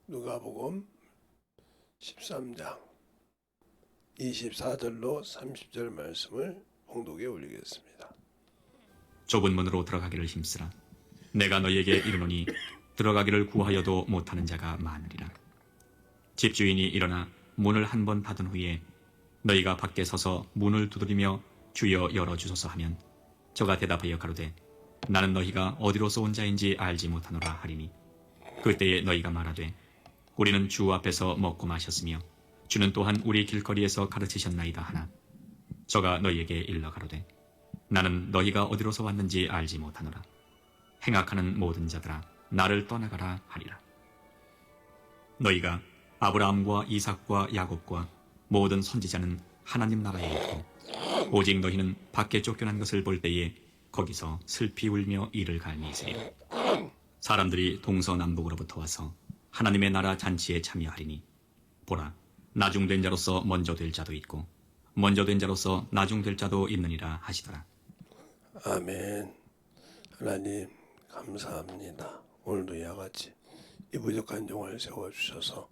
누가복음 13장 24절로 30절 말씀을 봉독에 올리겠습니다. 좁은 문으로 들어가기를 힘쓰라. 내가 너희에게 이르노니 들어가기를 구하여도 못하는 자가 많으리라. 집주인이 일어나 문을 한 번 닫은 후에 너희가 밖에 서서 문을 두드리며 주여 열어주소서 하면 저가 대답하여 가로되 나는 너희가 어디로서 온 자인지 알지 못하노라 하리니 그때에 너희가 말하되 우리는 주 앞에서 먹고 마셨으며 주는 또한 우리 길거리에서 가르치셨나이다 하나 저가 너희에게 일러 가로되 나는 너희가 어디로서 왔는지 알지 못하노라. 행악하는 모든 자들아 나를 떠나가라 하리라. 너희가 아브라함과 이삭과 야곱과 모든 선지자는 하나님 나라에 있고 오직 너희는 밖에 쫓겨난 것을 볼 때에 거기서 슬피 울며 이를 갈미으리라. 사람들이 동서남북으로부터 와서 하나님의 나라 잔치에 참여하리니 보라 나중된 자로서 먼저 될 자도 있고 먼저 된 자로서 나중될 자도 있느니라 하시더라. 아멘. 하나님 감사합니다. 오늘도 이와 같이 이 부족한 영을 세워주셔서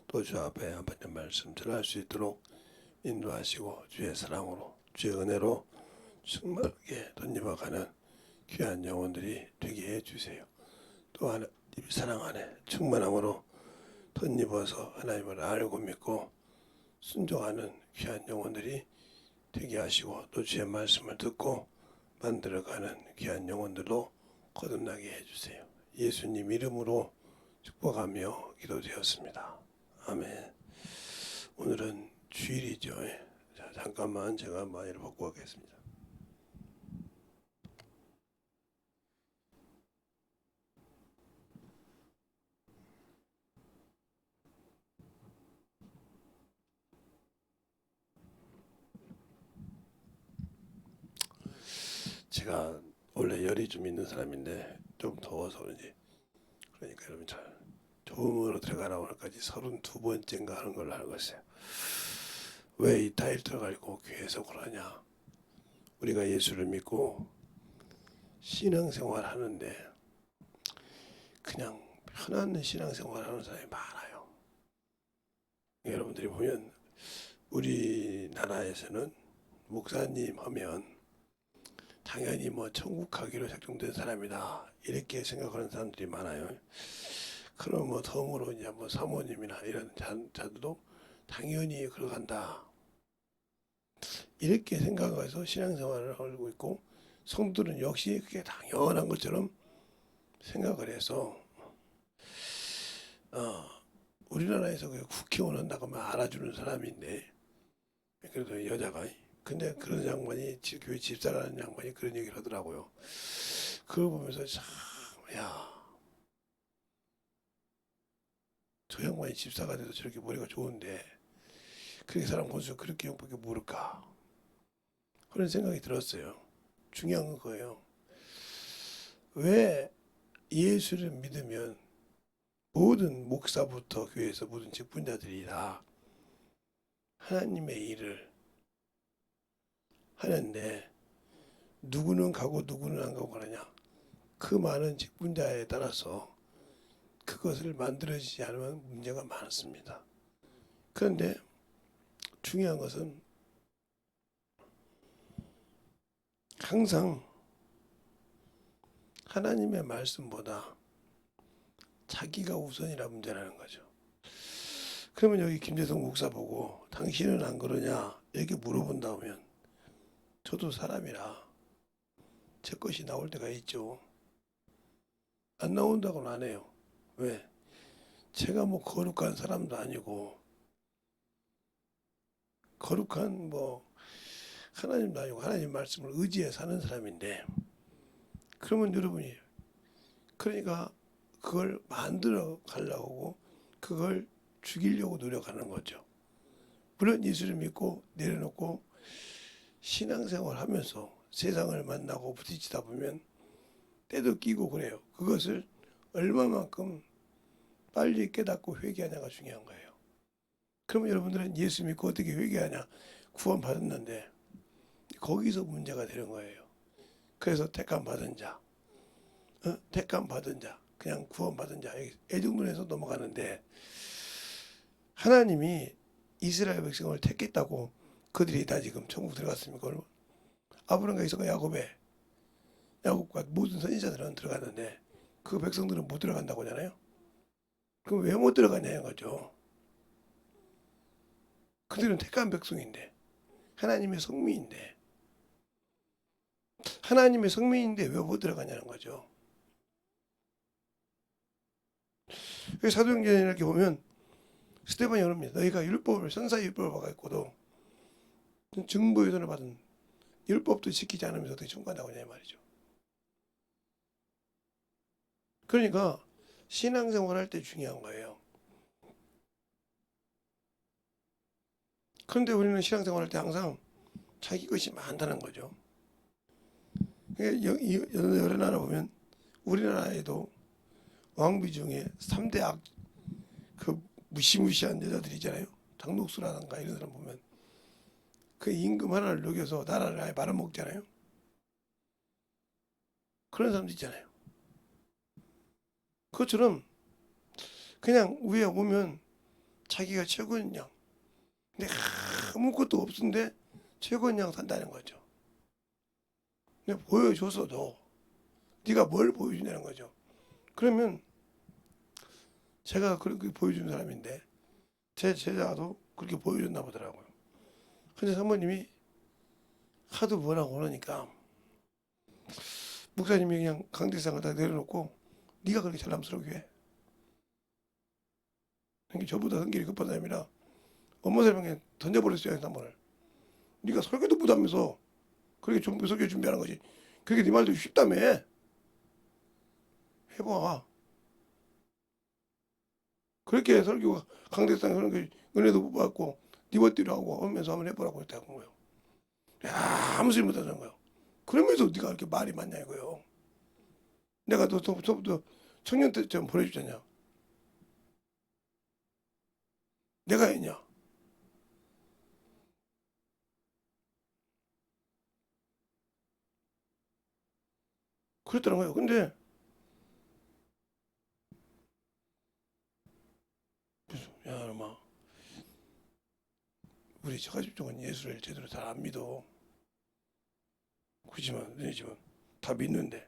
또 주 앞에 아버지의 말씀 전할 수 있도록 인도하시고 주의 사랑으로 주의 은혜로 충만하게 덧입어가는 귀한 영혼들이 되게 해주세요. 또 하나님 사랑 안에 충만함으로 덧입어서 하나님을 알고 믿고 순종하는 귀한 영혼들이 되게 하시고 또 주의 말씀을 듣고 만들어가는 귀한 영혼들로 거듭나게 해주세요. 예수님 이름으로 축복하며 기도드렸습니다. 아멘. 오늘은 주일이죠. 자, 잠깐만 제가 마이를 벗고 가겠습니다. 제가 원래 열이 좀 있는 사람인데 좀 더워서 그런지 그러니까 여러분 잘 좋음으로 들어가라 오늘까지 32번째인가 하는 걸로 알고 있어요. 왜 이따일 들어가고 교회에서 그러냐. 우리가 예수를 믿고 신앙생활 하는데 그냥 편한 신앙생활 하는 사람이 많아요. 여러분들이 보면 우리나라에서는 목사님 하면 당연히 뭐 천국 가기로 작정된 사람이다 이렇게 생각하는 사람들이 많아요. 그럼 뭐 덤으로 이제 뭐 사모님이나 이런 자들도 당연히 그러간다 이렇게 생각해서 신앙생활을 하고 있고 성도들은 역시 그게 당연한 것처럼 생각을 해서 우리나라에서 그 국회의원 한다고 하면 알아주는 사람인데 그래도 여자가 근데 그런 양반이 교회 집사라는 양반이 그런 얘기를 하더라고요. 그걸 보면서 참, 야, 저 양반이 집사가 돼서 저렇게 머리가 좋은데 그렇게 사람 본수 그렇게 용밖에 모를까 그런 생각이 들었어요. 중요한 건 그거예요. 왜 예수를 믿으면 모든 목사부터 교회에서 모든 직분자들이 다 하나님의 일을 하는데 누구는 가고 누구는 안 가고 그러냐. 그 많은 직분자에 따라서 그것을 만들어지지 않으면 문제가 많습니다. 그런데 중요한 것은 항상 하나님의 말씀보다 자기가 우선이라 문제라는 거죠. 그러면 여기 김재성 목사 보고 당신은 안 그러냐 이렇게 물어본다면 저도 사람이라 제 것이 나올 때가 있죠. 안 나온다고는 안 해요. 왜? 제가 뭐 거룩한 사람도 아니고 거룩한 뭐 하나님도 아니고 하나님 말씀을 의지해 사는 사람인데 그러면 여러분이 그러니까 그걸 만들어 가려고 하고 그걸 죽이려고 노력하는 거죠. 물론 예수를 믿고 내려놓고 신앙생활 하면서 세상을 만나고 부딪히다 보면 때도 끼고 그래요. 그것을 얼마만큼 빨리 깨닫고 회개하냐가 중요한 거예요. 그러면 여러분들은 예수 믿고 어떻게 회개하냐. 구원 받았는데 거기서 문제가 되는 거예요. 그래서 택함 받은 자, 택함 받은 자. 그냥 구원받은 자 이 정도 해서 넘어가는데 하나님이 이스라엘 백성을 택했다고 그들이 다 지금 천국 들어갔습니까? 아브라함과 이삭과 야곱과 모든 선지자들은 들어갔는데 그 백성들은 못 들어간다고 하잖아요. 그럼 왜 못 들어가냐는 거죠. 그들은 택한 백성인데 하나님의 성민인데 왜 못 들어가냐는 거죠. 사도행전에 이렇게 보면 스데반이 그럽니다. 너희가 선사의 율법을 받았고도 증거유전을 받은 율법도 지키지 않으면서 어떻게 천국 간다고 하냐 말이죠. 그러니까 신앙생활 할 때 중요한 거예요. 그런데 우리는 신앙생활 할 때 항상 자기 것이 많다는 거죠. 여러 나라 보면 우리나라에도 왕비 중에 3대 그 무시무시한 여자들이잖아요. 장독수라든가 이런 사람 보면 그 임금 하나를 녹여서 나라를 아예 말아먹잖아요. 그런 사람도 있잖아요. 그것처럼 그냥 위에 오면 자기가 최고인 양 근데 아무것도 없는데 최고인 양 산다는 거죠. 근데 보여줘서도 네가 뭘 보여주냐는 거죠. 그러면 제가 그렇게 보여준 사람인데 제 제자도 그렇게 보여줬나 보더라고요. 근데 사모님이 하도 뭐라고 그러니까 목사님이 그냥 강대상 갖다 내려놓고 네가 그렇게 잘남스럽게 해. 그러니까 저보다 성질이 급한 사람이라 엄마 설명에 던져버렸어요. 한번을 네가 설교도 못하면서 그렇게 설교 준비하는 거지. 그게 네 말도 쉽다며. 해봐. 그렇게 설교가 강대상 그런 게 은혜도 못 받고 네 멋대로 하고 하면서 한번 해보라고 했다는 거예요. 야, 아무 소리 못하는 거예요. 그러면서 네가 이렇게 말이 많냐 이거요. 내가 너 처음부터 청년 때처럼 보내주잖냐. 내가 했냐. 그랬다는 거예요. 근데 야 엄마 우리 처가집중은 예수를 제대로 잘 안 믿어. 그렇지만 너네 집은 다 믿는데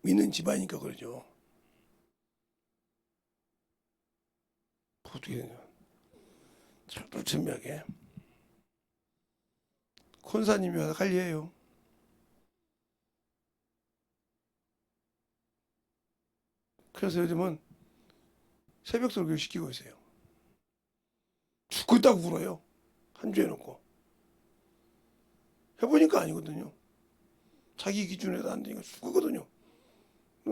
믿는 집안이니까 그러죠. 어떻게 되냐. 철두철미하게 권사님이 와서 관리해요. 그래서 요즘은 새벽 설교 시키고 있어요. 죽겠다고 울어요. 한 주에 놓고. 해보니까 아니거든요. 자기 기준에도 안 되니까 죽거든요.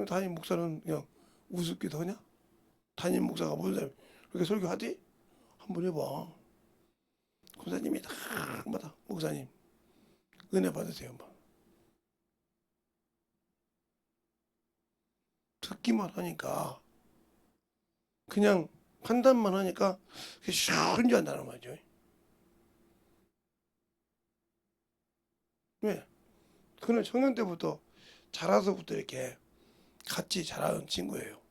담임 목사는 그냥 우습게 더냐? 담임 목사가 모든 사람이 그렇게 설교하지? 한번 해봐. 권사님이 다 한마다 목사님 은혜 받으세요. 한번. 듣기만 하니까 그냥 판단만 하니까 그게 쉬운 줄 안다는 말이죠. 왜? 그는 청년 때부터 자라서부터 이렇게 같이 자라는 친구예요.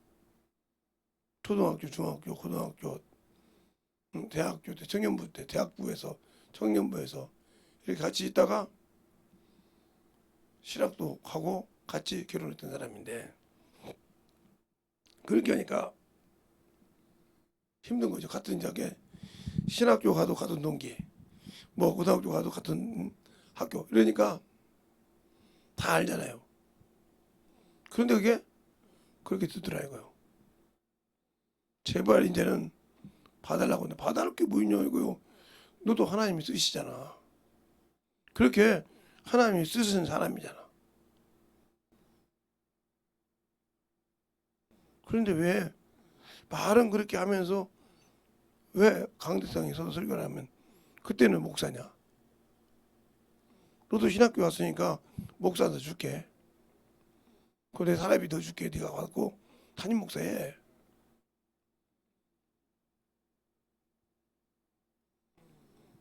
초등학교, 중학교, 고등학교, 대학교 때 청년부 때 대학부에서 청년부에서 이렇게 같이 있다가 실학도 가고 같이 결혼했던 사람인데 그렇게 하니까 힘든 거죠. 같은 저게 신학교 가도 같은 동기, 뭐 고등학교 가도 같은 학교 이러니까 다 알잖아요. 그런데 그게 그렇게 듣더라고요. 제발 이제는 봐달라고 하는데 봐달랄 게 뭐 있냐 이거요. 너도 하나님이 쓰시잖아. 그렇게 하나님이 쓰시는 사람이잖아. 그런데 왜 말은 그렇게 하면서 왜 강대상에서 설교를 하면 그때는 목사냐? 너도 신학교 왔으니까 목사한테 줄게. 그래 사례비 더 줄게. 네가 받고 담임 목사해.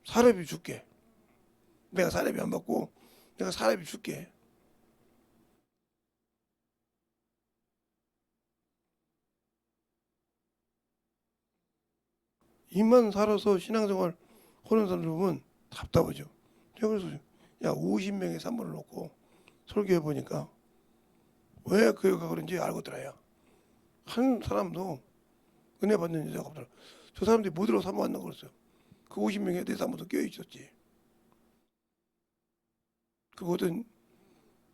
사례비 줄게. 내가 사례비 안 받고 내가 사례비 줄게. 입만 살아서 신앙생활 하는 사람들 보면 답답하죠. 제가 그래서 야 50명의 산문을 놓고 설교해 보니까 왜 그가 그런지 알겠더라요. 한 사람도 은혜 받는 여자가 없더라. 저 사람들이 못 들어 사모 안 나고 그랬어요. 그 50명에 내 사모도 껴 있었지. 그거든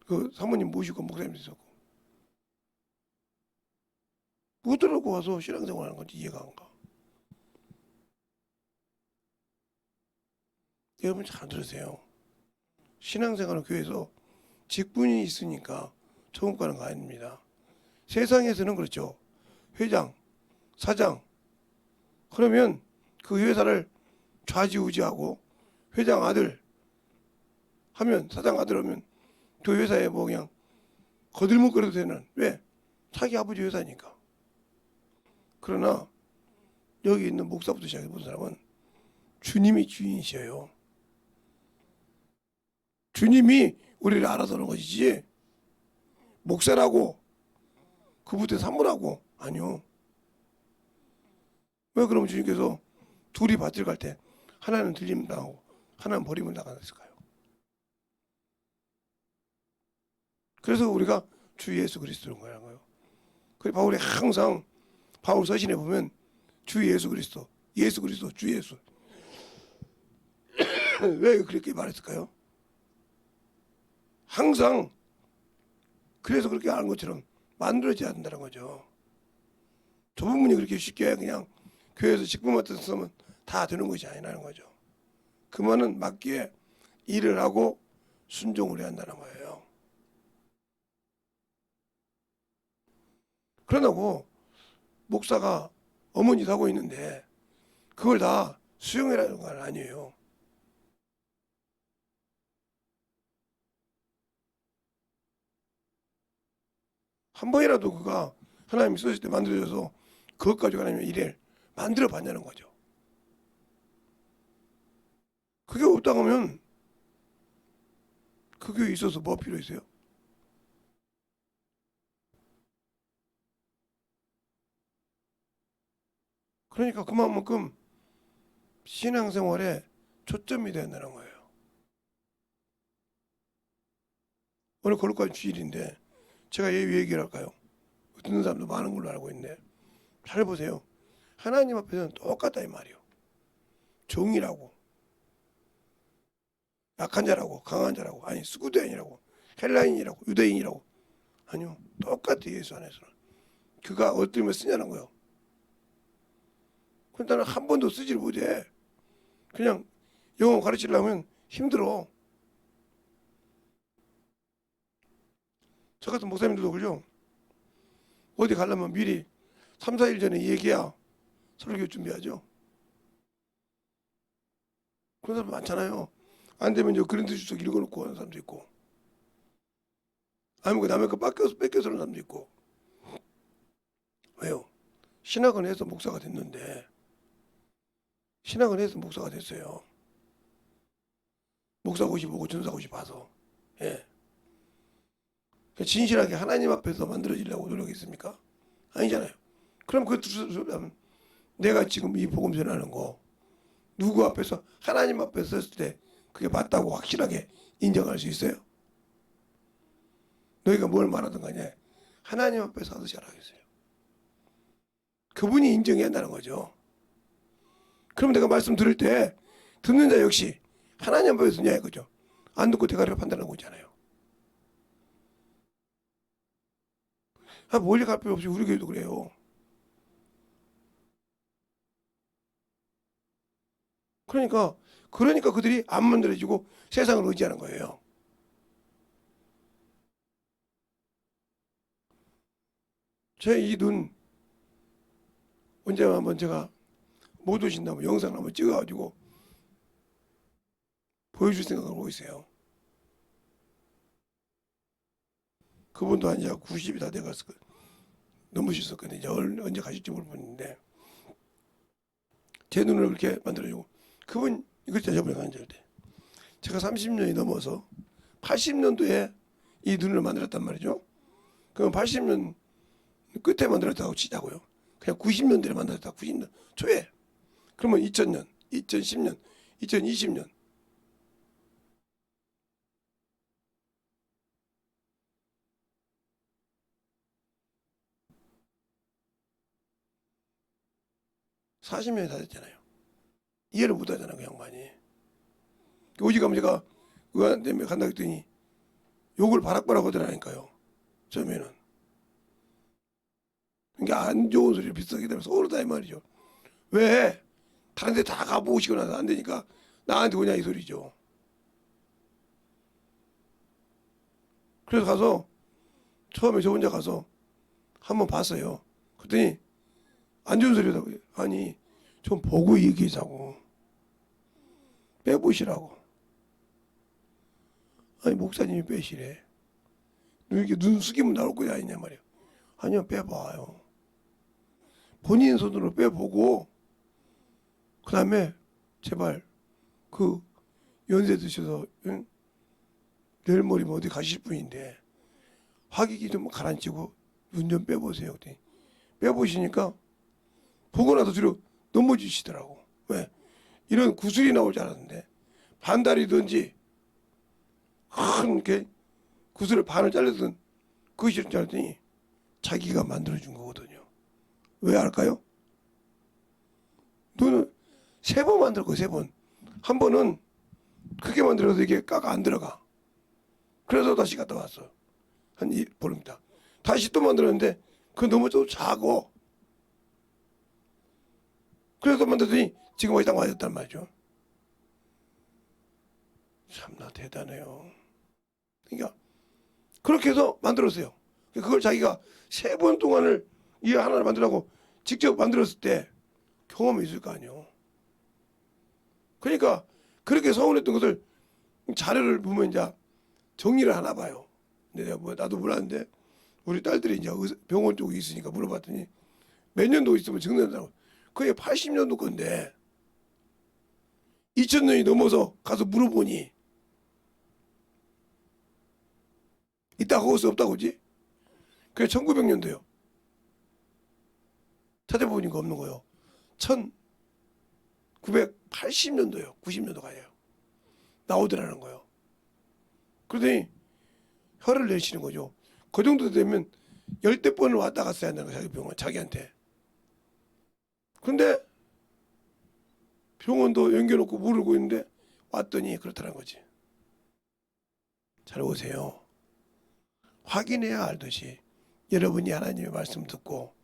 그 사모님 모시고 목사님도 있었고 못 들어고 와서 신앙생활하는 건지 이해가 안 가. 여러분 잘 들으세요. 신앙생활은 교회에서 직분이 있으니까 처음 가는 거 아닙니다. 세상에서는 그렇죠. 회장, 사장 그러면 그 회사를 좌지우지하고 회장 아들 하면 사장 아들 하면 그 회사에 뭐 그냥 거들먹거려도 되는 왜? 자기 아버지 회사니까. 그러나 여기 있는 목사부터 시작해 본 사람은 주님이 주인이셔요. 주님이 우리를 알아서 하는 것이지 목사라고 그부터 산모라고 아니요. 왜 그러면 주님께서 둘이 밭을 갈 때 하나는 들림 당하고 하나는 버림을 당했을까요? 그래서 우리가 주 예수 그리스도인 거예요. 그래서 바울이 항상 바울 서신에 보면 주 예수 그리스도, 예수 그리스도, 주 예수. 왜 그렇게 말했을까요? 항상 그래서 그렇게 하는 것처럼 만들어져야 된다는 거죠. 저 부분이 그렇게 쉽게 그냥 교회에서 직분 맡았으면 다 되는 것이 아니라는 거죠. 그 말은 맞기에 일을 하고 순종을 해야 한다는 거예요. 그러다고 목사가 어머니도 하고 있는데 그걸 다 수용해라는 건 아니에요. 한 번이라도 그가 하나님이 쓰실 때 만들어져서 그것 가지고 하나님의 일을 만들어 봤냐는 거죠. 그게 없다고 하면 그 교회에 있어서 뭐 필요 있어요? 그러니까 그만큼 신앙생활에 초점이 된다는 거예요. 오늘 거룩한 주일인데 제가 왜 얘기를 할까요? 듣는 사람도 많은 걸로 알고 있는데 잘 보세요. 하나님 앞에서는 똑같다 이 말이요. 종이라고 약한 자라고 강한 자라고 아니 스구대인이라고 헬라인이라고 유대인이라고 아니요. 똑같아 예수 안에서는. 그가 어떤 걸 쓰냐는 거예요. 그런데 나는 한 번도 쓰지를 못해. 그냥 영어 가르치려면 힘들어. 저 같은 목사님들도 그러죠. 어디 가려면 미리 3, 4일 전에 얘기해야 설교 준비하죠. 그런 사람 많잖아요. 안 되면 저 그린트 주석 읽어놓고 하는 사람도 있고 아니면 남의 거 뺏겨서 하는 사람도 있고. 왜요? 신학은 해서 목사가 됐는데 신학은 해서 목사가 됐어요. 목사고시 보고 전사고시 봐서. 예. 진실하게 하나님 앞에서 만들어지려고 노력했습니까? 아니잖아요. 그럼 그 하면 내가 지금 이 복음 전하는 거 누구 앞에서 하나님 앞에서 했을 때 그게 맞다고 확실하게 인정할 수 있어요? 너희가 뭘 말하든 간에 하나님 앞에서 하듯이 하라겠어요. 그분이 인정해야 한다는 거죠. 그럼 내가 말씀 들을 때 듣는 자 역시 하나님 앞에서 듣냐 이거죠. 안 듣고 대가리를 판단하는 거잖아요. 멀리 갈 필요 없이 우리 교회도 그래요. 그러니까 그들이 안 만들어지고 세상을 의지하는 거예요. 제 이 눈 언제 한번 제가 못 오신다면 영상을 한번 찍어가지고 보여줄 생각을 하고 있어요. 그분도 한 이제 90이 다 돼갔을 거예요. 넘으셨었거든요. 이제 언제 가실지 모르겠는데 제 눈을 그렇게 만들어주고 그분 이걸 저번에 간절 때 제가 30년이 넘어서 80년도에 이 눈을 만들었단 말이죠. 그럼 80년 끝에 만들었다고 치자고요. 그냥 90년대에 만들었다. 90년 초에 그러면 2000년, 2010년, 2020년. (40년이) 다 됐잖아요. 이해를 못 하잖아, 그 양반이. 오직하면 제가 의원한테 간다 했더니 욕을 바락바락 하더라니까요. 처음에는. 그러니까 안 좋은 소리를 비싸게 들어서 오르다 이 말이죠. 왜? 다른 데 다 가보시고 나서 안 되니까 나한테 오냐 이 소리죠. 그래서 가서 처음에 저 혼자 가서 한번 봤어요. 그랬더니 안 좋은 소리라고. 아니 좀 보고 얘기하자고. 빼보시라고. 아니 목사님이 빼시래. 이렇게 눈 숙이면 나올 거야 아니냐 말이야. 아니요 빼봐요. 본인 손으로 빼보고 그 다음에 제발 그 연세 드셔서 응? 내일 모레면 어디 가실 분인데 화기기 좀 가라앉히고 눈 좀 빼보세요. 그랬더니 빼보시니까 보고 나서 뒤로 넘어지시더라고. 왜? 이런 구슬이 나올 줄 알았는데 반달이든지 큰 이렇게 구슬을 반을 잘라든 그것이 줄 알았더니 자기가 만들어준 거거든요. 왜 알까요? 눈을 3번 만들고 3번. 한 번은 크게 만들어서 이게 까가 안 들어가. 그래서 다시 갔다 왔어. 한 보름이다. 다시 또 만들었는데 그 너무 좀 작고. 그래서 만들더니 지금 어디 딱 맞았단 말이죠. 참나 대단해요. 그러니까 그렇게 해서 만들었어요. 그걸 자기가 3번 동안을 이 하나를 만들라고 직접 만들었을 때 경험이 있을 거 아니에요. 그러니까 그렇게 서운했던 것을 자료를 보면 이제 정리를 하나 봐요. 근데 내가 뭐 나도 몰랐는데 우리 딸들이 이제 병원 쪽에 있으니까 물어봤더니 몇 년도 있으면 증명된다고. 그게 80년도 건데 2000년이 넘어서 가서 물어보니 있다고 할 수 없다고 그러지? 그게 1900년도요. 찾아보니까 없는 거예요. 1980년도요. 90년도 가요. 나오더라는 거예요. 그러더니 혀를 내시는 거죠. 그 정도 되면 10대 번을 왔다 갔어야 한다는 거예요. 자기 병원, 자기한테. 근데 병원도 연결놓고 모르고 있는데 왔더니 그렇다는 거지. 잘 보세요. 확인해야 알듯이 여러분이 하나님의 말씀 듣고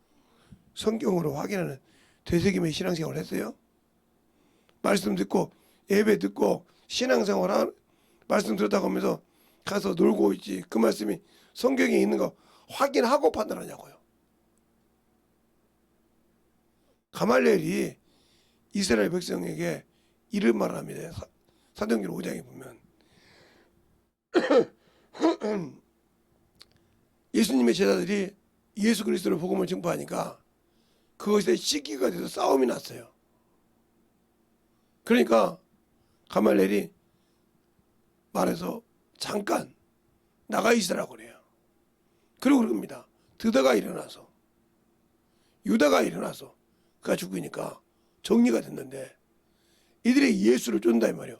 성경으로 확인하는 되새김의 신앙생활을 했어요? 말씀 듣고 예배 듣고 신앙생활 말씀 들었다고 하면서 가서 놀고 있지. 그 말씀이 성경에 있는 거 확인하고 판단하냐고요. 가말리엘이 이스라엘 백성에게 이런 말을 합니다. 사도행전 5장에 보면 예수님의 제자들이 예수 그리스도를 복음을 증거하니까 그것에 시기가 돼서 싸움이 났어요. 그러니까 가말리엘이 말해서 잠깐 나가 있으라고 그래요. 그리고 그럽니다. 드다가 일어나서 유다가 일어나서 그가 죽으니까 정리가 됐는데 이들이 예수를 쫓는다 이 말이에요.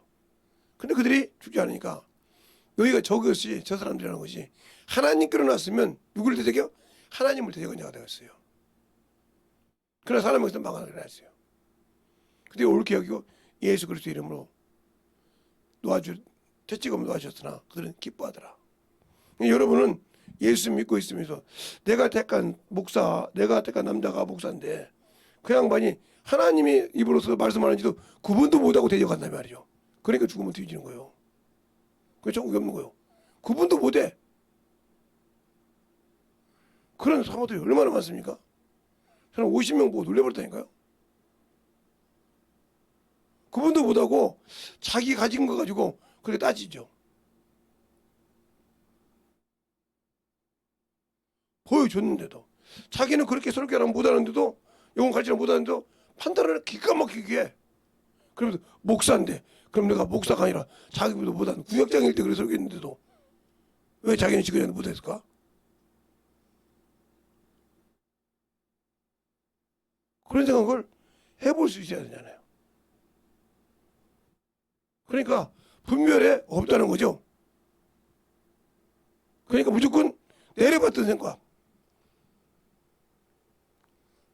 근데 그들이 죽지 않으니까 너희가 저것이 저 사람들이라는 것이 하나님께로 났으면 누구를 대적해요? 하나님을 대적한 자가 되었어요. 그러나 사람에게서 망하게 했어요. 근데 옳게 여기고 예수 그리스도 이름으로 채찍으로 놓아주셨으나 그들은 기뻐하더라. 여러분은 예수 믿고 있으면서 내가 택한 목사, 내가 택한 남자가 목사인데 그 양반이 하나님이 입으로서 말씀하는지도 구분도 못하고 대적한단 말이죠. 그러니까 죽으면 뒤지는 거예요. 그게 천국이 없는 거예요. 구분도 못해. 그런 사모들이 얼마나 많습니까? 저는 50명 보고 놀래버렸다니까요. 구분도 못하고 자기 가진 거 가지고 그렇게 따지죠. 보여줬는데도 자기는 그렇게 설교를 못하는데도 영혼 가르치를 못하는데도 판단을 기가 막히게 해. 그러면서 목사인데 그럼 내가 목사가 아니라 자기보다 못하는 구역장일 때 그래 설교했는데도 왜 자기는 지금까지 못했을까? 그런 생각을 해볼 수 있어야 되잖아요. 그러니까 분별에 없다는 거죠. 그러니까 무조건 내려봤던 생각.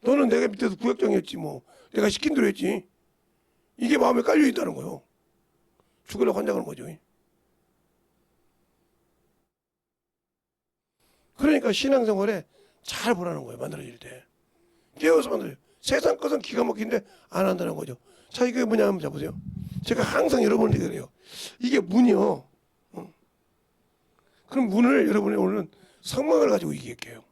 너는 내가 밑에서 구역장이었지 뭐. 내가 시킨 대로 했지. 이게 마음에 깔려 있다는 거요. 죽으려고 환장하는 거죠. 그러니까 신앙생활에 잘 보라는 거예요. 만들어질 때. 깨워서 만들어요. 세상 것은 기가 막힌데 안 한다는 거죠. 자, 이게 뭐냐 한번 잡으세요. 제가 항상 여러분에게 그래요. 이게 문이요. 그럼 문을 여러분이 오늘은 성막을 가지고 얘기할게요.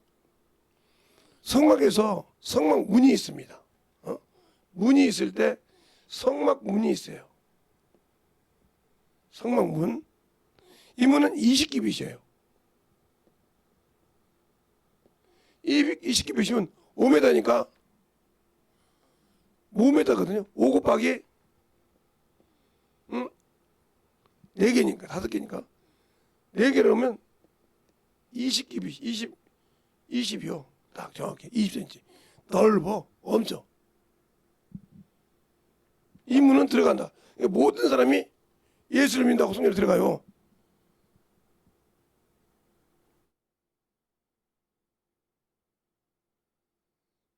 성막에서 성막 문이 있습니다. 문이 있을 때 성막 문이 있어요. 성막 문. 이 문은 20규빗이에요. 20규빗이면 5m니까 5m거든요. 5 곱하기 4개니까 5개니까 4개를 하면 20규빗 20이요. 딱 정확히 20cm. 넓어. 엄청. 이 문은 들어간다. 모든 사람이 예수를 믿는다고 성경에 들어가요.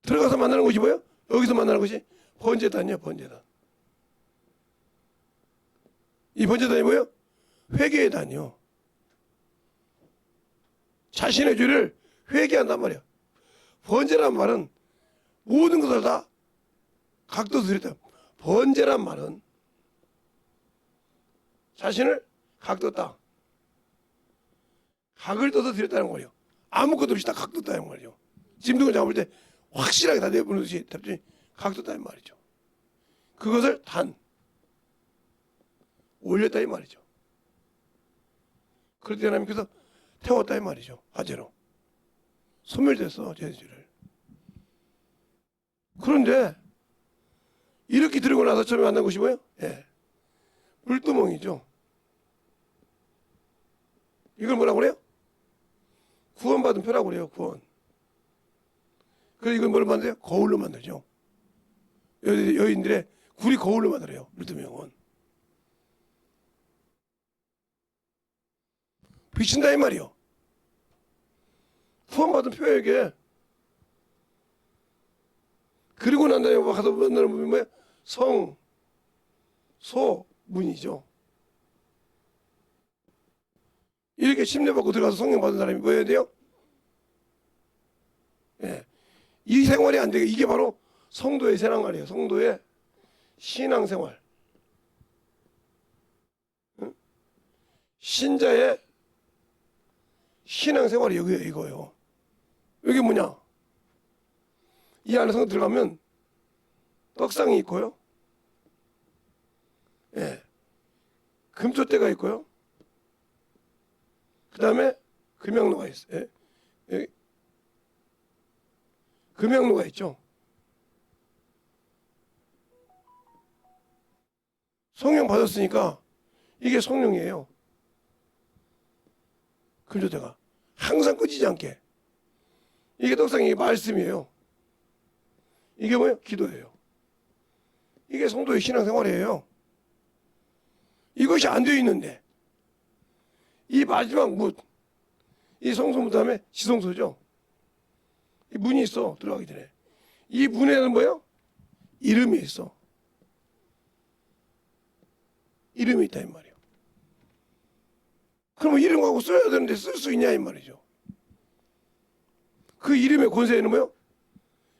들어가서 만나는 것이 뭐예요? 여기서 만나는 것이 번제단이요. 번제단. 이 번제단이 뭐예요? 회개의 단이요. 자신의 죄를 회개한단 말이에요. 번제란 말은 모든 것을 다 각도서 드렸다. 번제란 말은 자신을 각도다. 각을 떠서 드렸다는 거예요. 아무것도 없이 다 각도다는 말이죠. 짐승을 잡을 때 확실하게 다 내보는 듯이 각도다는 말이죠. 그것을 단 올렸다 이 말이죠. 그럴 때 하나님께서 태웠다 이 말이죠. 화재로 소멸됐어 죄를. 그런데 이렇게 들고 나서 처음에 만난 것이 뭐예요? 예, 물두멍이죠. 이걸 뭐라고 그래요? 구원받은 표라고 그래요. 구원. 그래서 이걸 뭘로 만들어요? 거울로 만들죠. 여인들의 굴이 거울로 만들어요. 물두멍은. 비친다 이 말이요. 구원받은 표에게. 그리고 난 다음에 가서 만나는 분이 뭐예요? 성, 소, 문이죠. 이렇게 침례받고 들어가서 성령 받은 사람이 뭐 해야 돼요? 예. 이 생활이 안 되게 이게 바로 성도의 생활이에요. 성도의 신앙생활. 응? 신자의 신앙생활이 여기에요. 이거예요. 이게 뭐냐? 이 안에 성 들어가면 떡상이 있고요. 예. 금초대가 있고요. 그 다음에 금양로가 있어요. 예. 금양로가 있죠. 성령 받았으니까 이게 성령이에요. 금초대가 항상 꺼지지 않게. 이게 떡상이 말씀이에요. 이게 뭐예요? 기도예요. 이게 성도의 신앙생활이에요. 이것이 안 되어 있는데 이 마지막 문, 이 성소문 다음에 지성소죠. 이 문이 있어. 들어가기 전에. 이 문에는 뭐예요? 이름이 있어. 이름이 있다 이 말이에요. 그러면 이름 갖고 써야 되는데 쓸 수 있냐 이 말이죠. 그 이름의 권세에는 뭐예요?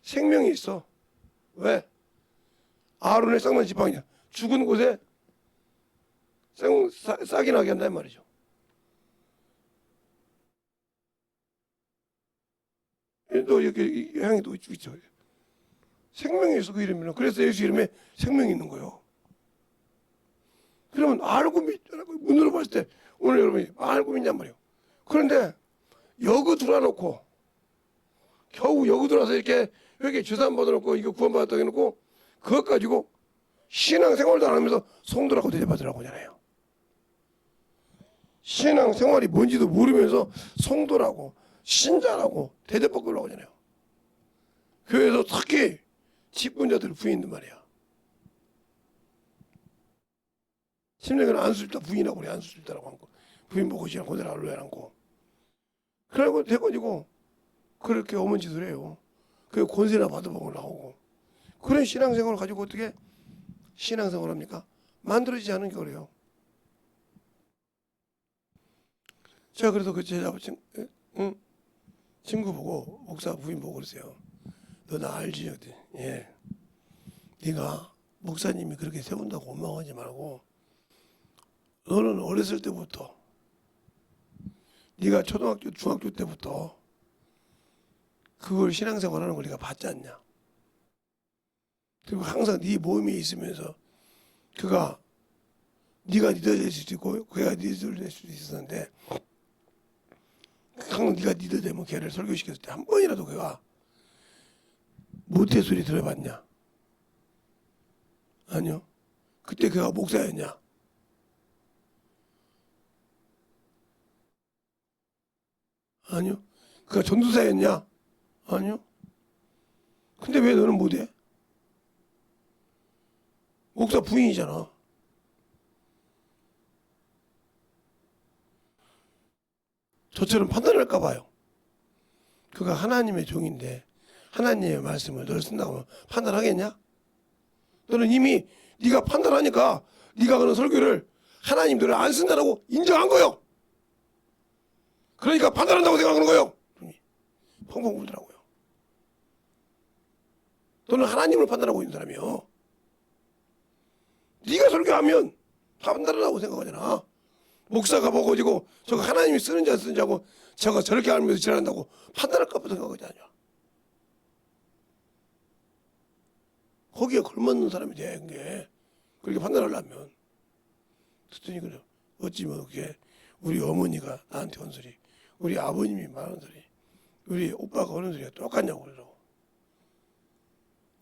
생명이 있어. 왜? 아론의 쌍난 지팡이냐. 죽은 곳에 싹이 나게 한다 이 말이죠. 또 이렇게 향이 또 있죠. 생명이 있어 그 이름에는. 그래서 예수 이름에 생명이 있는 거예요. 그러면 알고 믿잖아요. 문으로 봤을 때 오늘 여러분이 알고 믿냔 말이에요. 그런데 여기 들어놓고 겨우 여기 들어와서 이렇게 주산 받아놓고 이거 구원받았다고 해놓고 그것 가지고 신앙생활도 안 하면서 성도라고 대접받으라고 하잖아요. 신앙생활이 뭔지도 모르면서 성도라고 신자라고 대접받으라고 하잖아요. 교회에서 특히 직분자들 부인들 말이야. 심리학은 안수집다 부인하고 그래. 안수집다라고 한 거. 부인 보고 지나 고대로 알로에 안고. 그러고 돼가지고 그렇게 어머니 짓을 해요. 그 권세나 받아보고 나오고. 그런 신앙생활을 가지고 어떻게 신앙생활을 합니까? 만들어지지 않은 게 그래요. 제가 그래서 그 제자 친구 보고 목사 부인 보고 그러세요. 너 나 알지? 그랬더니, 예. 네가 목사님이 그렇게 세운다고 원망하지 말고 너는 어렸을 때부터 네가 초등학교 중학교 때부터 그걸 신앙생활하는 걸 네가 봤지 않냐. 그리고 항상 네 모임에 있으면서 그가 네가 리더 될 수도 있고 그가 리더 될 수도 있었는데 항상 네가 리더 되면 걔를 설교시켰을 때 한 번이라도 그가 모태 소리 들어봤냐? 아니요. 그때 그가 목사였냐? 아니요. 그가 전도사였냐? 아니요. 근데 왜 너는 못해? 목사 부인이잖아. 저처럼 판단할까 봐요. 그가 하나님의 종인데 하나님의 말씀을 널 쓴다고 하면 판단하겠냐? 너는 이미 네가 판단하니까 네가 그런 설교를 하나님 너를 안 쓴다라고 인정한 거요. 그러니까 판단한다고 생각하는 거요. 펑펑 울더라고요. 너는 하나님을 판단하고 있는 사람이요. 네가 설교하면 판단하라고 생각하잖아. 목사가 먹어지고 저거 하나님이 쓰는지 안 쓰는지 하고 저거 저렇게 알면서 지랄한다고 판단할까 봐 생각하지 않냐. 거기에 걸맞는 사람이 되는 게 그렇게 판단하려면 듣더니 그래. 어찌 뭐 그게 우리 어머니가 나한테 한 소리 우리 아버님이 말하는 소리 우리 오빠가 하는 소리가 똑같냐고 그러더라고.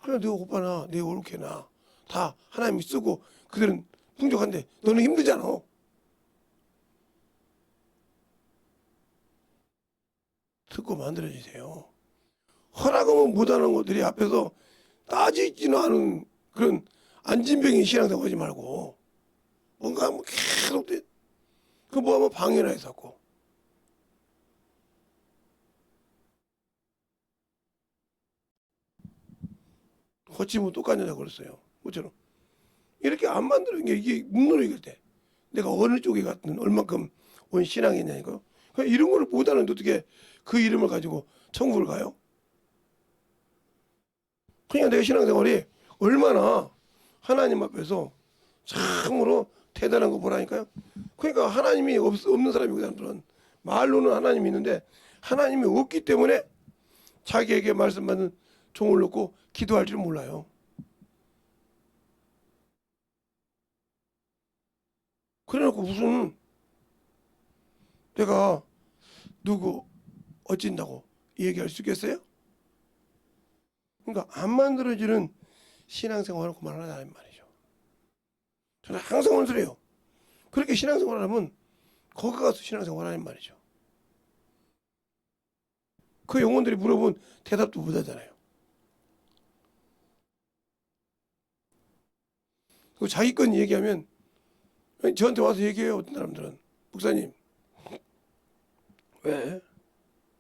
그래 내 오빠나 내 올케나 다 하나님이 쓰고 그들은 풍족한데 너는 힘들잖아. 듣고 만들어지세요. 허락하면 못하는 것들이 앞에서 따지지는 않은 그런 안진병인 신앙생활 하지 말고 뭔가 하면 계속 그 뭐하면 방해나 했었고 어찌 뭐 똑같냐고 그랬어요. 뭐처럼 이렇게 안 만드는 게 이게 묵노력일 때 내가 어느 쪽에 갔든 얼만큼 온 신앙이냐니까. 그냥 이런 거를 못하는데 어떻게 그 이름을 가지고 천국을 가요? 그냥 내가 신앙생활이 얼마나 하나님 앞에서 참으로 대단한 거 보라니까요. 그러니까 하나님이 없는 사람이 그 사람들은 말로는 하나님이 있는데 하나님이 없기 때문에 자기에게 말씀받는 종을 놓고 기도할 줄 몰라요. 그래놓고 무슨 내가 누구 어찐다고 얘기할 수 있겠어요? 그러니까 안 만들어지는 신앙생활을 그만하라는 말이죠. 저는 항상 원수래요. 그렇게 신앙생활을 하면 거기 가서 신앙생활 하는 말이죠. 그 영혼들이 물어본 대답도 못하잖아요. 그 자기 건 얘기하면 저한테 와서 얘기해요. 어떤 사람들은 목사님 왜?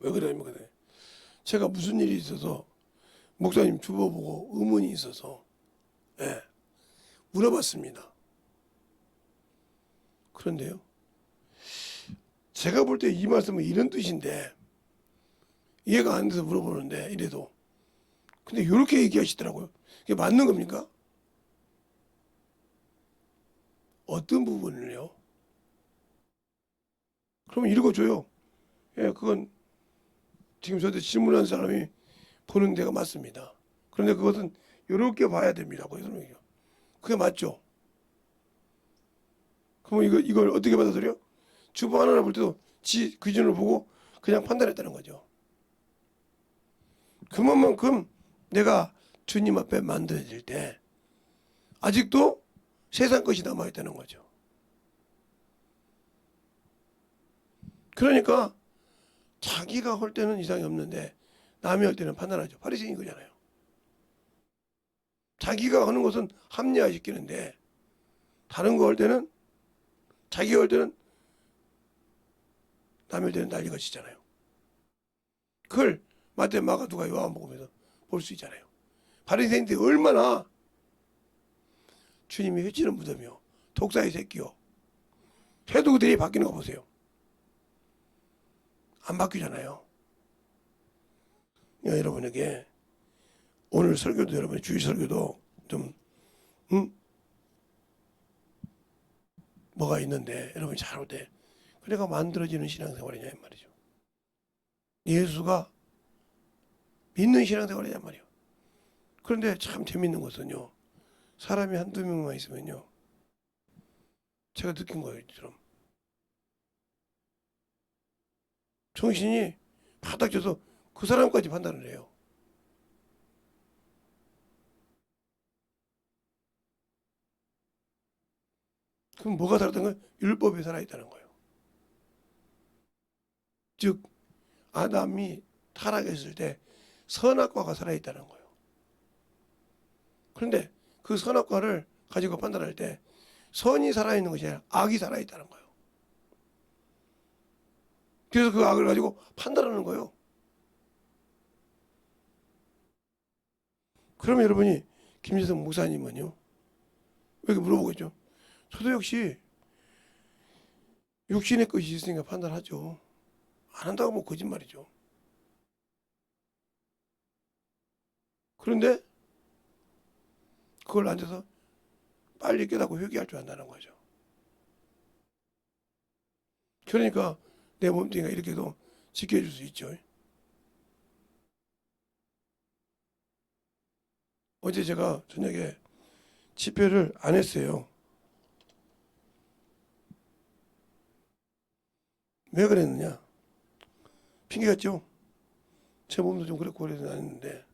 왜 그래? 뭐 그래? 제가 무슨 일이 있어서 목사님 주워보고 의문이 있어서 예, 물어봤습니다. 그런데요. 제가 볼 때 이 말씀은 이런 뜻인데 이해가 안 돼서 물어보는데 이래도 근데 이렇게 얘기하시더라고요. 이게 맞는 겁니까? 어떤 부분을요? 그러면 읽어줘요. 예, 그건 지금 저한테 질문한 사람이 보는 데가 맞습니다. 그런데 그것은 이렇게 봐야 됩니다. 그게 맞죠? 그럼 이걸 어떻게 받아들여? 주보 하나를 볼 때도 지 기준을 보고 그냥 판단했다는 거죠. 그만큼 내가 주님 앞에 만들어질 때 아직도 세상 것이 남아있다는 거죠. 그러니까 자기가 할 때는 이상이 없는데 남이 할 때는 판단하죠. 바리새인 거잖아요. 자기가 하는 것은 합리화시키는데 다른 거 할 때는 자기가 올 때는 남이 올 때는 난리가 치잖아요. 그걸 마태, 마가, 누가, 요한 보면서 볼 수 있잖아요. 바리새인들이 얼마나 주님이 회치는 무덤이요, 독사의 새끼요, 해도 그들이 바뀌는 거 보세요. 안 바뀌잖아요. 여러분에게 오늘 설교도, 여러분의 주일 설교도 좀 뭐가 있는데 여러분이 잘 올 때 그래가 만들어지는 신앙생활이냐 이 말이죠. 예수가 믿는 신앙생활이냐 말이에요. 그런데 참 재밌는 것은요, 사람이 한두 명만 있으면요, 제가 느낀 거처럼 정신이 바닥 져서 그 사람까지 판단을 해요. 그럼 뭐가 다르다는 거예요? 율법이 살아있다는 거예요. 즉 아담이 타락했을 때 선악과가 살아있다는 거예요. 그런데 그 선악과를 가지고 판단할 때 선이 살아있는 것이 아니라 악이 살아있다는 거예요. 그래서 그 악을 가지고 판단하는 거예요. 그러면 여러분이 김재성 목사님은요, 왜 이렇게 물어보겠죠? 저도 역시 육신의 것이 있으니까 판단하죠. 안 한다고 하면 거짓말이죠. 그런데 그걸 앉아서 빨리 깨닫고 회개할 줄 안다는 거죠. 그러니까 내 몸뚱이가 이렇게도 지켜줄 수 있죠. 어제 제가 저녁에 집회를 안 했어요. 왜 그랬느냐? 핑계 같죠? 제 몸도 좀 그랬고 그래서 안 했는데,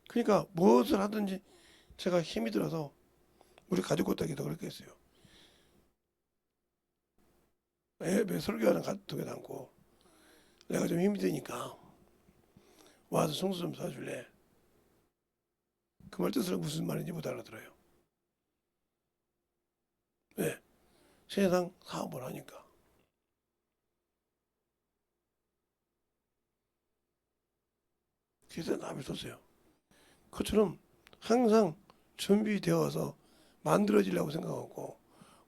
그러니까 무엇을 하든지 제가 힘이 들어서 우리 가족 것다기도 그렇게 했어요. 매 설교하는 가족에도 않고 내가 좀 힘이 드니까 와서 성수 좀 사줄래? 그 말 뜻은 무슨 말인지 못 알아들어요. 왜? 세상 사업을 하니까. 그래서 남을 썼어요. 그처럼 항상 준비되어서 만들어지려고 생각하고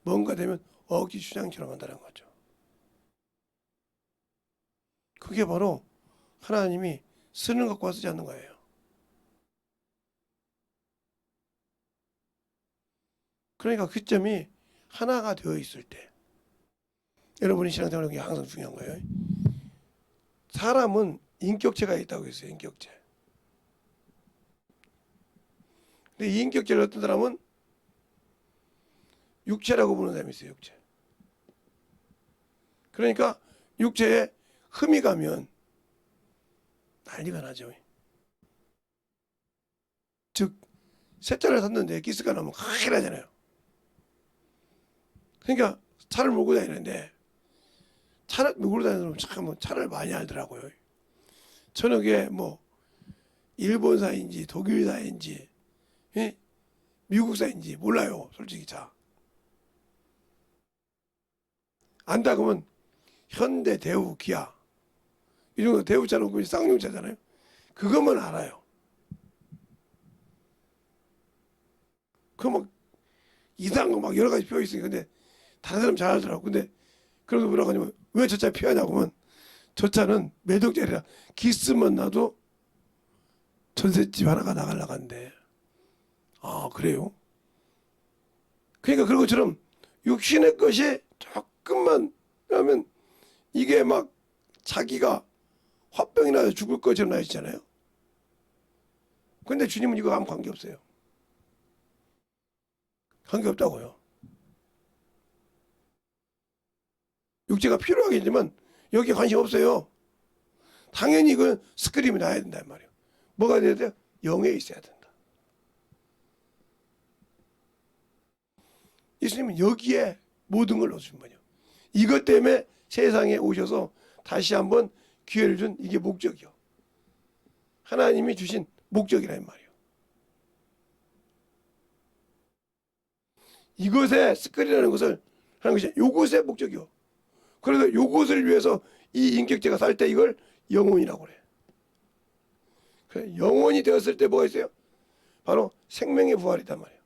뭔가 되면 억지 주장처럼 한다는 거죠. 그게 바로 하나님이 쓰는 것과 쓰지 않는 거예요. 그러니까 그 점이 하나가 되어 있을 때, 여러분이 신앙생활하는 게 항상 중요한 거예요. 사람은 인격체가 있다고 했어요. 인격체. 근데 이 인격체를 어떤 사람은 육체라고 부르는 사람이 있어요. 육체. 그러니까 육체에 흠이 가면 난리가 나죠. 즉 새 차를 샀는데 기스가 나면 큰일 나잖아요. 그러니까 차를 몰고 다니는데, 차를 몰고 다니는 사람은 참 차를 많이 알더라고요. 저는 그게 뭐 일본사인지 독일사인지 미국사인지 몰라요. 솔직히 차 안다 그러면 현대, 대우, 기아 이 정도, 대우차는 그 쌍용차잖아요. 그것만 알아요. 그 막 이상한 거 막 여러 가지 표현 있으니까. 근데 다른 사람 잘 알더라고. 근데 그래서 뭐라고 하냐면, 왜 저 차 피하냐고 하면, 저 차는 매덕짜리라 기스만 나도 전셋집 하나가 나가려고 한대. 아, 그래요? 그러니까 그런 것처럼 육신의 것이 조금만 하면 이게 막 자기가 화병이 나서 죽을 것처럼 나시잖아요. 근데 주님은 이거 아무 관계없어요. 관계없다고요. 육체가 필요하겠지만 여기에 관심 없어요. 당연히 이건 스크림이 나야 된단 말이에요. 뭐가 돼야 돼요? 영에 있어야 된다. 예수님은 여기에 모든 걸 넣어주신 거예요. 이것 때문에 세상에 오셔서 다시 한번 기회를 준, 이게 목적이요. 하나님이 주신 목적이란 말이에요. 이것의 스크린이라는 것을 하는 것이 요것의 목적이요. 그래서 요것을 위해서 이 인격체가 살 때 이걸 영혼이라고 그래. 그래. 영혼이 되었을 때 뭐가 있어요? 바로 생명의 부활이단 말이에요.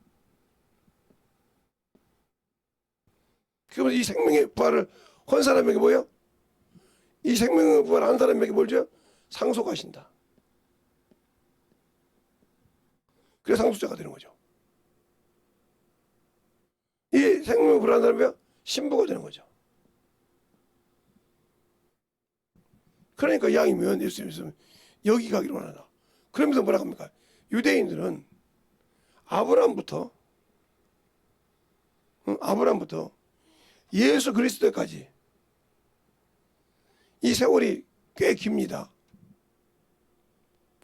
그러면 이 생명의 부활을 한 사람에게 뭐예요? 이 생명의 부활을 한 사람에게 뭘 줘요? 상속하신다. 그래서 상속자가 되는 거죠. 이 생명의 부활을 한 사람이 신부가 되는 거죠. 그러니까 양이면 예수님 있으면 여기 가기로 원한다. 그러면서 뭐라 합니까? 유대인들은 아브라함부터 예수 그리스도까지 이 세월이 꽤 깁니다.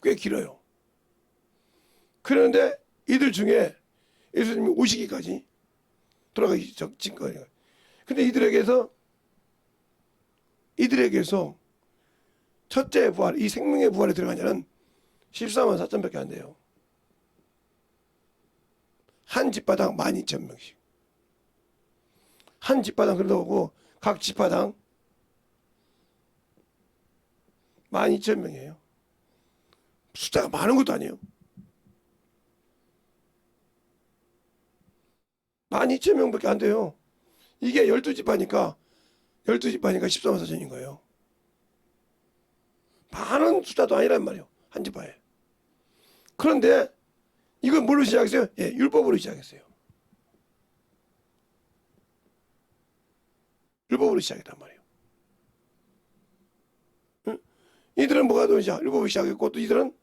꽤 길어요. 그런데 이들 중에 예수님이 오시기까지 돌아가기 직전까지. 근데 이들에게서 첫째 부활, 이 생명의 부활에 들어간 자는 14만 4천밖에 안 돼요. 한 집마당 12,000명씩. 한 집마당 그러고 각 집마당 12,000명이에요. 숫자가 많은 것도 아니에요. 12,000명밖에 안 돼요. 이게 12집하니까 14만 4천인 거예요. 많은 숫자도 아니란 말이에요. 한 집안에. 그런데 이건 뭘로 시작했어요? 예, 율법으로 시작했어요. 율법으로 시작했단 말이에요. 응? 이들은 뭐가 되는지 율법으로 시작했고 또 이들은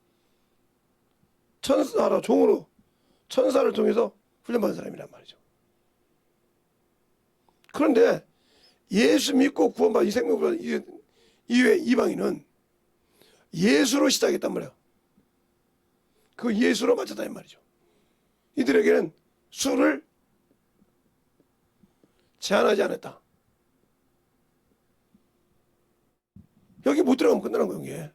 천사라 종으로 천사를 통해서 훈련받은 사람이란 말이죠. 그런데 예수 믿고 구원받은 이 생명을 이외의 이방인은 예수로 시작했단 말이에요. 그 예수로 맞췄다 이 말이죠. 이들에게는 수를 제한하지 않았다. 여기 못 들어가면 끝나는 거예요.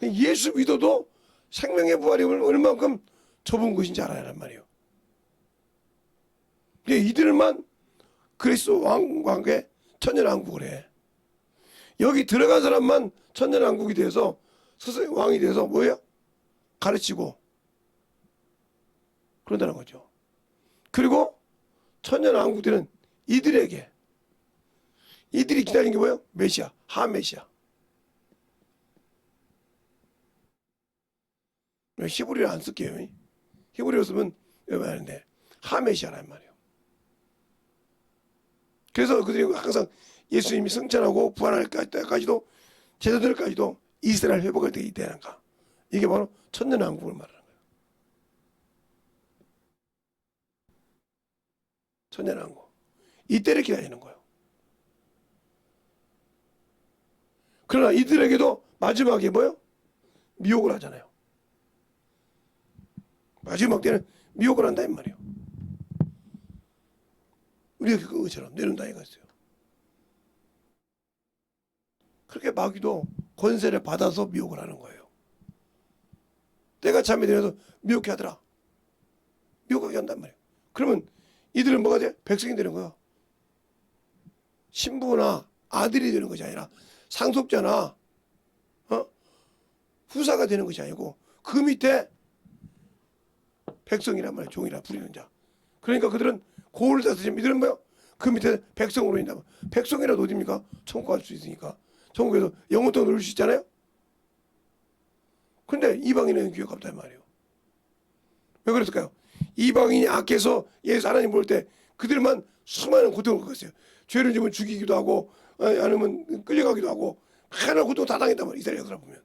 이게. 예수 믿어도 생명의 부활이 얼마만큼 좁은 것인지 알아야 한 말이에요. 이들만 그리스도 왕과 함께 천년왕국을 해. 여기 들어간 사람만 천년왕국이 돼서 스스로 왕이 돼서 뭐예요? 가르치고 그런다는 거죠. 그리고 천년왕국 되는 이들에게 이들이 기다리는 게 뭐예요? 메시아, 하메시아. 히브리를 안 쓸게요. 히브리로 쓰면 왜 하는데 하메시아란 말이에요. 그래서 그들이 항상 예수님이 승천하고 부활할 때까지도 제자들까지도 이스라엘 회복할 때 이때는가. 이게 바로 천년왕국을 말하는 거예요. 천년왕국. 이때를 기다리는 거예요. 그러나 이들에게도 마지막에 뭐예요? 미혹을 하잖아요. 마지막 때는 미혹을 한다 이 말이에요. 우리가 그것처럼 내려온다 이거였어요. 그렇게 마귀도 권세를 받아서 미혹을 하는 거예요. 때가 참이 되어서 미혹해 하더라. 미혹하게 한단 말이에요. 그러면 이들은 뭐가 돼? 백성이 되는 거야. 신부나 아들이 되는 것이 아니라 상속자나 후사가 되는 것이 아니고 그 밑에 백성이란 말이에요. 종이라 부리는 자. 그러니까 그들은 고를 다스리면 이들은 뭐야? 그 밑에 백성으로 있다. 백성이라도 어딥니까? 천국 갈 수 있으니까. 천국에서 영원토록 누릴 수 있잖아요. 근데 이방인은 귀가 없단 말이에요. 왜 그랬을까요? 이방인이 악해서 예수 하나님 볼 때 그들만 수많은 고통을 겪었어요. 죄를 지면 죽이기도 하고 아니면 끌려가기도 하고 하나 고통 다 당했단 말이에요. 이스라엘 역사를 보면.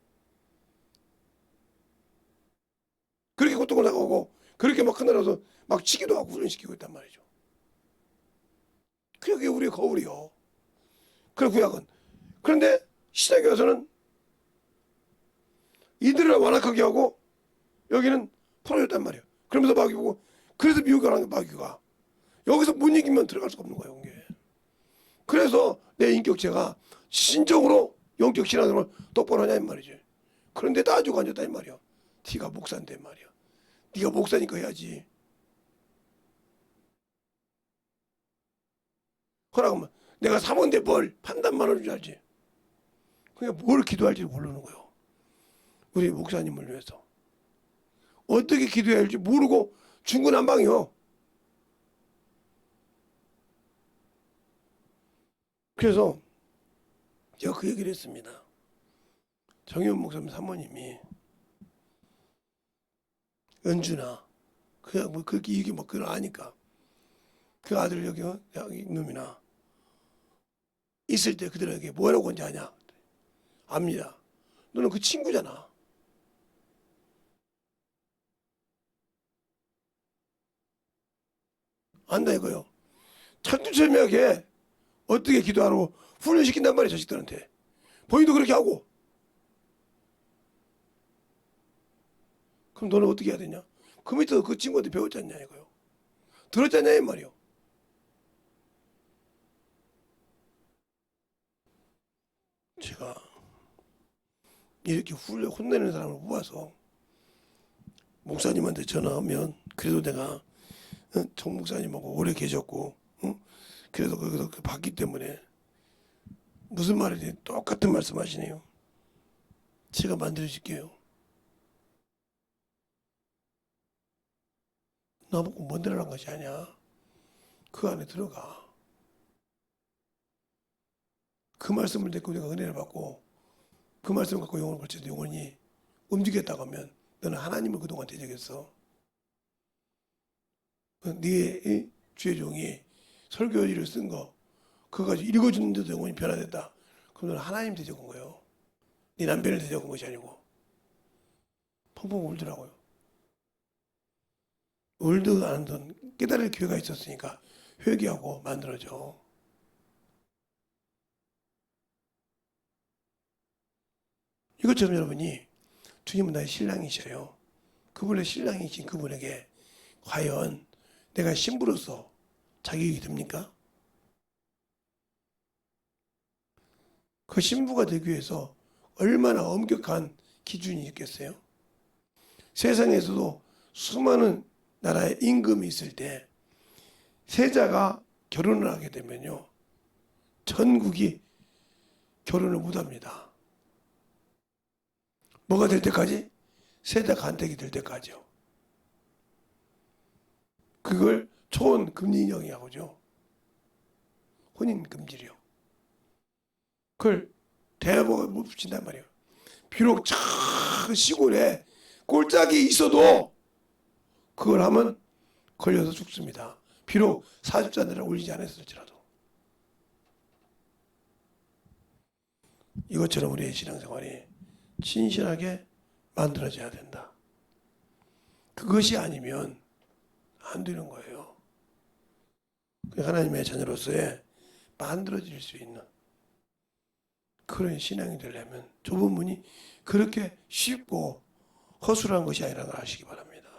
그렇게 고통을 당하고 그렇게 막 큰 나라에서 막 치기도 하고 훈련시키고 있단 말이죠. 그게 우리의 거울이요. 그래 구약은. 그런데 신약에 와서는 이들을 완악하게 하고 여기는 풀어줬단 말이에요. 그러면서 마귀 보고 그래서 미혹을 하는 게 마귀가 여기서 못 이기면 들어갈 수가 없는 거예요. 이게. 그래서 내 인격체가 신정으로 영적 신앙으로 똑바로 하냐 이 말이지. 그런데 따지고 앉았다 이 말이야. 네가 목사인데 말이야. 네가 목사니까 해야지. 허락하면 내가 사모인데 뭘 판단만 하는 줄 알지. 그러니까 뭘 기도할지 모르는 거예요. 우리 목사님을 위해서 어떻게 기도해야 할지 모르고 중구난방이요. 그래서 제가 그 얘기를 했습니다. 정의원 목사님 사모님이 은주나 그냥 뭐 그렇게 이게 뭐 그걸 아니까 그 아들 여기 놈이나 있을 때 그들에게 뭐라고 언제 하냐? 압니다. 너는 그 친구잖아. 안다 이거요. 철두철미하게 어떻게 기도하라고 훈련시킨단 말이야 자식들한테. 본인도 그렇게 하고. 그럼 너는 어떻게 해야 되냐? 그 밑에서 그 친구한테 배웠지 않냐 이거요. 들었지 않냐 이 말이요. 제가 이렇게 혼내는 사람을 모아서 목사님한테 전화하면 그래도 내가 정 목사님하고 오래 계셨고 그래도 거기서 봤기 때문에 무슨 말이든 똑같은 말씀하시네요. 제가 만들어줄게요. 나보고 뭔데라는 것이 아니야. 그 안에 들어가. 그 말씀을 듣고 내가 은혜를 받고 그 말씀을 갖고 영혼을 걸쳐도 영혼이 움직였다고 하면 너는 하나님을 그동안 대적했어. 네 주의 종이 설교지를 쓴 거 그거 가지고 읽어주는데도 영혼이 변화됐다. 그럼 너는 하나님 대적한 거예요. 네 남편을 대적한 것이 아니고. 펑펑 울더라고요. 울도 안 하던 깨달을 기회가 있었으니까 회개하고 만들어져. 이것처럼 여러분이 주님은 나의 신랑이셔요. 그분의 신랑이신 그분에게 과연 내가 신부로서 자격이 됩니까? 그 신부가 되기 위해서 얼마나 엄격한 기준이 있겠어요? 세상에서도 수많은 나라의 임금이 있을 때 세자가 결혼을 하게 되면요. 전국이 결혼을 못합니다. 뭐가 될 때까지? 세자 간택이 될 때까지요. 그걸 초혼금지령이라고 하죠. 혼인금지령. 그걸 대법에 못 붙인단 말이에요. 비록 저 시골에 꼴짝이 있어도 그걸 하면 걸려서 죽습니다. 비록 사십자들을 올리지 않았을지라도. 이것처럼 우리의 신앙생활이 진실하게 만들어져야 된다. 그것이 아니면 안 되는 거예요. 하나님의 자녀로서의 만들어질 수 있는 그런 신앙이 되려면 좁은 문이 그렇게 쉽고 허술한 것이 아니라는 걸 아시기 바랍니다.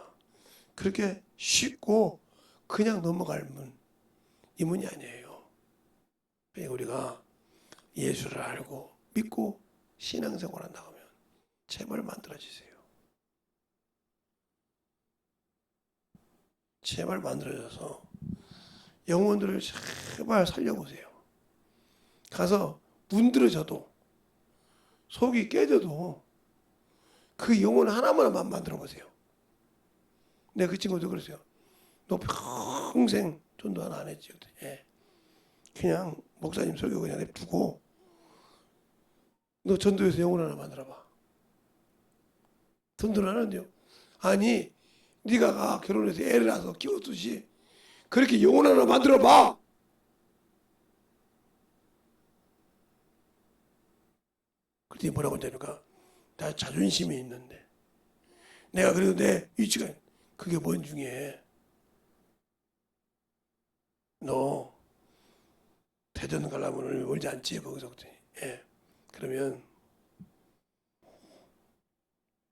그렇게 쉽고 그냥 넘어갈 문, 이 문이 아니에요. 그러니까 우리가 예수를 알고 믿고 신앙생활 한다고 하면 제발 만들어지세요. 제발 만들어져서 영혼들을 제발 살려보세요. 가서 문드러져도 속이 깨져도 그 영혼 하나만 만들어 보세요. 내가 그 친구도 그랬어요. 너 평생 전도 하나 안 했지. 예. 그냥 목사님 설교 그냥 냅두고 너 전도에서 영혼 하나 만들어봐. 전도를 하는데요. 아니 네가 결혼해서 애를 낳아서 키웠듯이 그렇게 영혼 하나 만들어봐. 그랬더니 뭐라고 한다니까. 나 자존심이 있는데 내가 그래도 내 위치가 그게 뭔 중에 너 대전 가려면 멀지 않지 거기서. 예. 그러면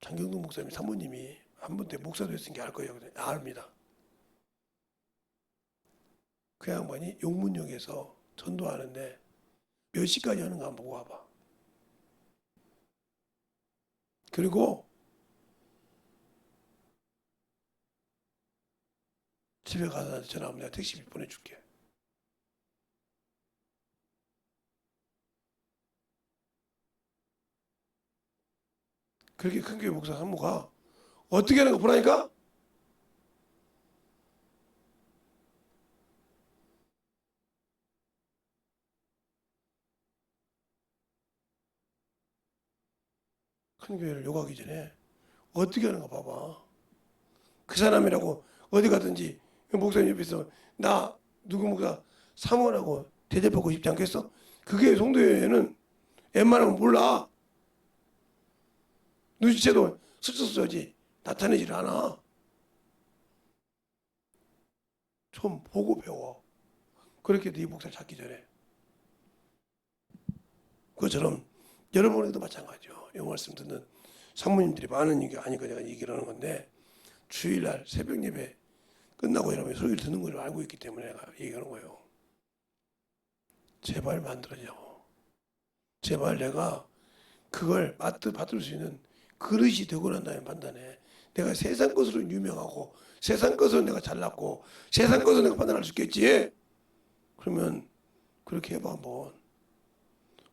장경동 목사님 사모님이 한 번 때 목사도 했으니까 알 거예요. 압니다. 그 양반이 용문역에서 전도하는데 몇 시까지 하는가 한번 보고 와봐. 그리고 집에 가서 전화하면 내가 택시비 보내줄게. 그렇게 큰 교회 목사 사모가 어떻게 하는 거 보라니까? 큰 교회를 욕하기 전에 어떻게 하는 거 봐봐. 그 사람이라고 어디 가든지 목사님 옆에서 나 누구 목사 사모하고 대접받고 싶지 않겠어? 그게 송도교회는 웬만하면 몰라. 눈치채도 스쳐서지 나타내질 않아. 좀 보고 배워. 그렇게 네 목사를 찾기 전에. 그것처럼 여러분에도 마찬가지요. 이 말씀 듣는 사모님들이 많은 게 아니까 내가 얘기를 하는 건데 주일날 새벽 예배 끝나고 이러면 소리를 듣는 걸 알고 있기 때문에 내가 얘기하는 거예요. 제발 만들어자고. 제발 내가 그걸 받을 수 있는 그릇이 되고 난 다음에 판단해. 내가 세상 것으로 유명하고 세상 것으로 내가 잘났고 세상 것으로 내가 판단할 수 있겠지. 그러면 그렇게 해봐 한번.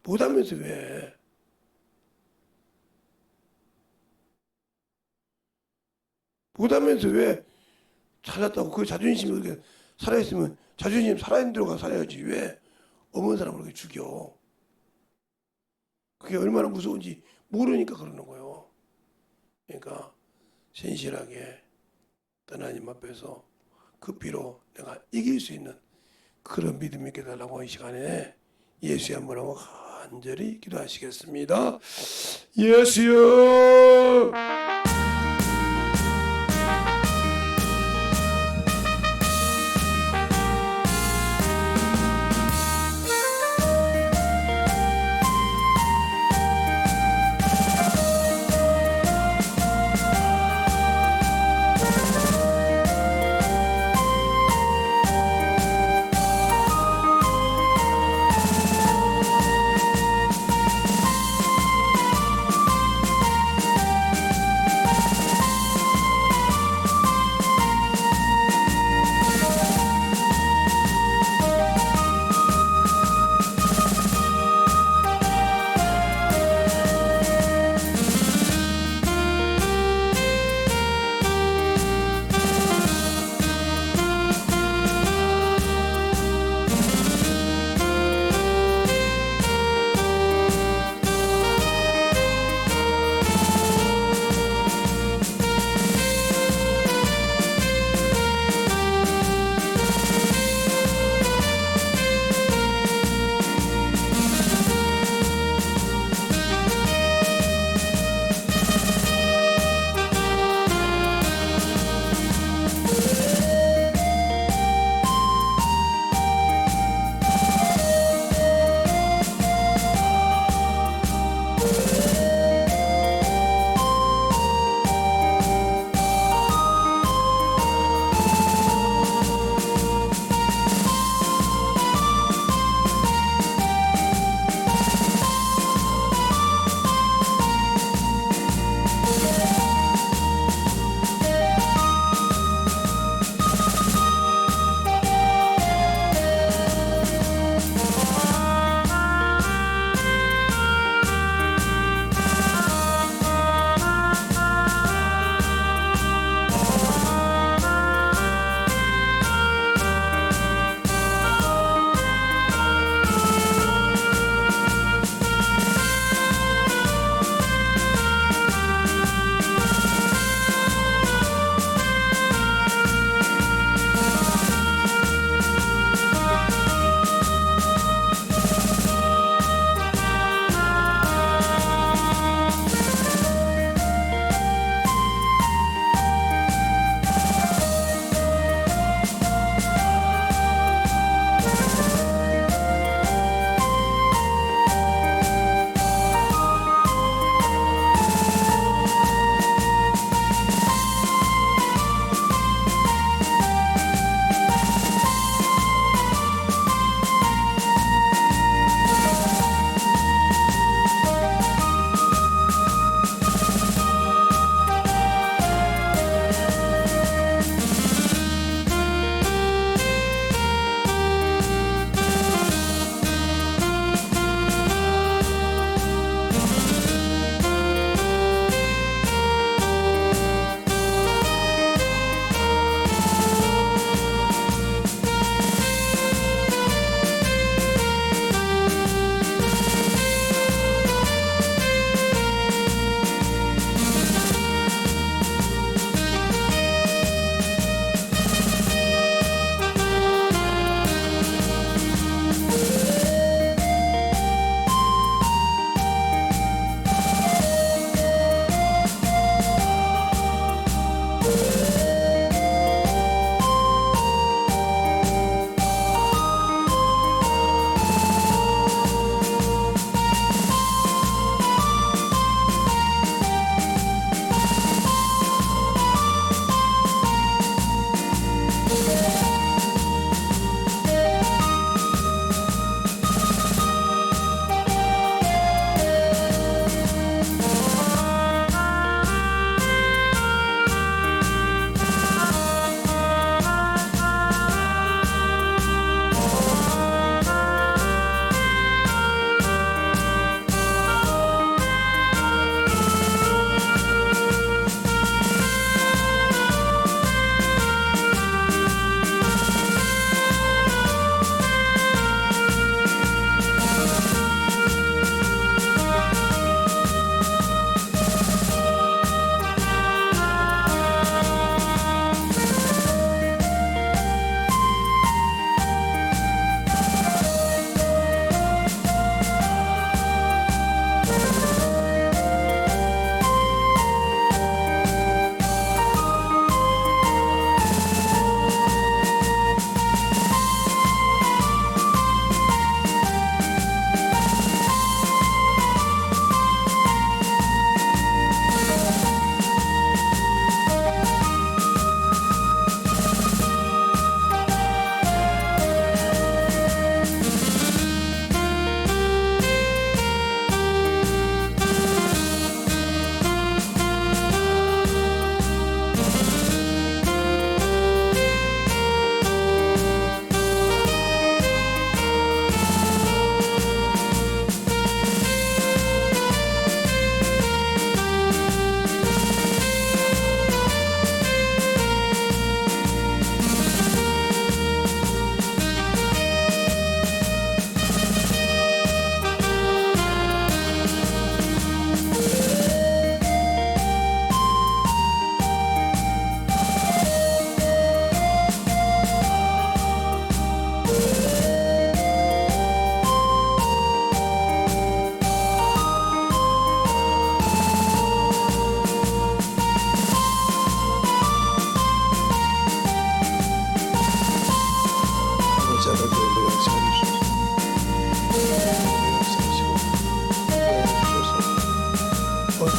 못하면서 왜? 못하면서 왜 잘났다고 그 자존심이 그렇게 살아있으면 자존심 살아있는 대로 가 살아야지. 왜 없는 사람을 그렇게 죽여? 그게 얼마나 무서운지 모르니까 그러는 거예요. 그러니까 신실하게 하나님 앞에서 그 피로 내가 이길 수 있는 그런 믿음이 있게 달라고 이 시간에 예수의 한번하고 간절히 기도하시겠습니다. 예수여.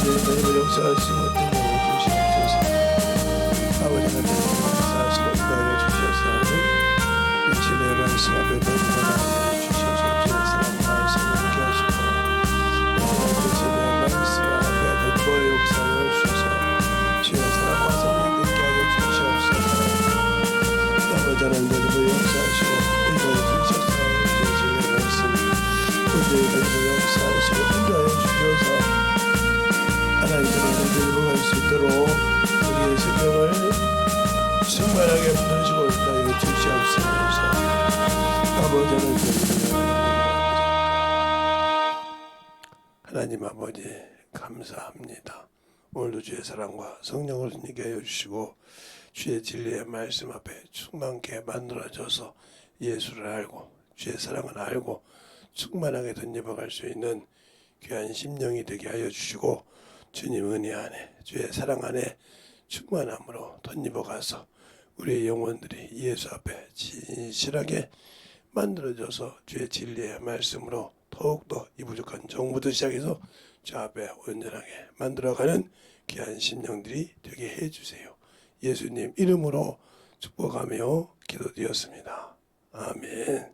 하나님의 역사하시고 인도하여 주시옵소서. 아버지 하나님의 역사하시고 인도하여 주셔서 진리의 말씀 앞에 donde 주셔서 주의 사랑 말씀을 듣게 하시고 진리의 말씀 앞에 donde 역사하여 주셔서 주의 사랑과 성령 듣게 하여 주시옵소서. 아버지 하나님의 역사하시고 인도하여 주셔서 주의 진리의 말씀 donde 역사하시고 인도하여 주셔서 하나님의 은혜를 입어갈 수 있도록 우리의 생명을 충만하게 부르시고 인도하여 주시옵소서. 하나님 아버지 감사합니다. 오늘도 주의 사랑과 성령을 힘있게 하여 주시고 주의 진리의 말씀 앞에 충만케 만들어져서 예수를 알고 주의 사랑을 알고 충만하게 덧입어갈 수 있는 귀한 심령이 되게 하여 주시고 주님 은혜 안에 주의 사랑 안에 충만함으로 덧입어가서 우리의 영혼들이 예수 앞에 진실하게 만들어져서 주의 진리의 말씀으로 더욱더 이 부족한 정부터 시작해서 주 앞에 온전하게 만들어가는 귀한 심령들이 되게 해주세요. 예수님 이름으로 축복하며 기도드렸습니다. 아멘.